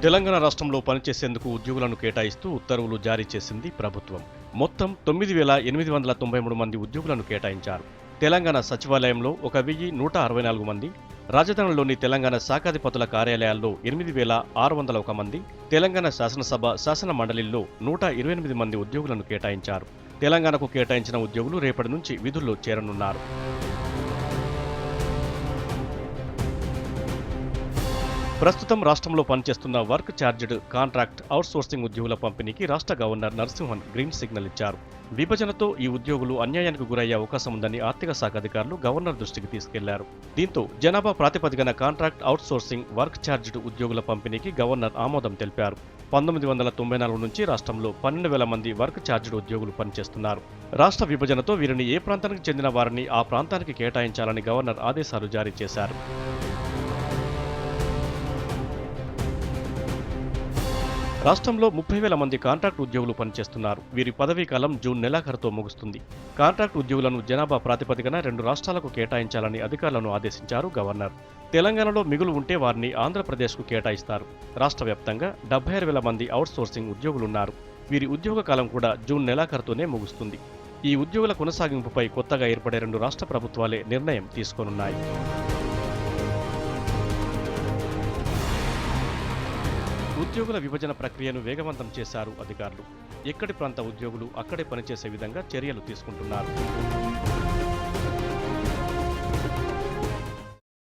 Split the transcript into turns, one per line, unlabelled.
తెలంగాణ రాష్ట్రంలో పనిచేసేందుకు ఉద్యోగులను కేటాయిస్తూ ఉత్తర్వులు జారీ చేసింది ప్రభుత్వం. మొత్తం 9,893 మంది ఉద్యోగులను కేటాయించారు. తెలంగాణ సచివాలయంలో 1,164 మంది, రాజధానిలోని తెలంగాణ శాఖాధిపతుల కార్యాలయాల్లో 8,601 మంది, తెలంగాణ శాసనసభ, శాసన మండలిల్లో 128 మంది ఉద్యోగులను కేటాయించారు. తెలంగాణకు కేటాయించిన ఉద్యోగులు రేపటి నుంచి విధుల్లో చేరనున్నారు. ప్రస్తుతం రాష్ట్రంలో పనిచేస్తున్న వర్క్ ఛార్జ్డ్ కాంట్రాక్ట్ అవుట్సోర్సింగ్ ఉద్యోగుల పంపిణీకి రాష్ట్ర గవర్నర్ నరసింహన్ గ్రీన్ సిగ్నల్ ఇచ్చారు. విభజనతో ఈ ఉద్యోగులు అన్యాయానికి గురయ్యే అవకాశం ఉందని ఆర్థిక శాఖ అధికారులు గవర్నర్ దృష్టికి తీసుకెళ్లారు. దీంతో జనాభా ప్రాతిపదికన కాంట్రాక్ట్ అవుట్సోర్సింగ్ వర్క్ ఛార్జ్డ్ ఉద్యోగుల పంపిణీకి గవర్నర్ ఆమోదం తెలిపారు. 1994 నుంచి రాష్ట్రంలో 12,000 మంది వర్క్ ఛార్జ్డ్ ఉద్యోగులు పనిచేస్తున్నారు. రాష్ట్ర విభజనతో వీరిని ఏ ప్రాంతానికి చెందిన వారిని ఆ ప్రాంతానికి కేటాయించాలని గవర్నర్ ఆదేశాలు జారీ చేశారు. రాష్ట్రంలో 30,000 మంది కాంట్రాక్ట్ ఉద్యోగులు పనిచేస్తున్నారు. వీరి పదవీ కాలం జూన్ నెలాఖరుతో ముగుస్తుంది. కాంట్రాక్ట్ ఉద్యోగులను జనాభా ప్రాతిపదికన 2 రాష్ట్రాలకు కేటాయించాలని అధికారులను ఆదేశించారు గవర్నర్. తెలంగాణలో మిగులు ఉంటే వారిని ఆంధ్రప్రదేశ్కు కేటాయిస్తారు. రాష్ట్ర వ్యాప్తంగా 76,000 మంది అవుట్సోర్సింగ్ ఉద్యోగులున్నారు. వీరి ఉద్యోగ కాలం కూడా జూన్ నెలాఖరుతోనే ముగుస్తుంది. ఈ ఉద్యోగుల కొనసాగింపుపై కొత్తగా ఏర్పడే 2 రాష్ట్ర ప్రభుత్వాలే నిర్ణయం తీసుకోనున్నాయి. ఉద్యోగుల విభజన ప్రక్రియను వేగవంతం చేశారు అధికారులు. ఎక్కడి ప్రాంత ఉద్యోగులు అక్కడే పనిచేసే విధంగా చర్యలు తీసుకుంటున్నారు.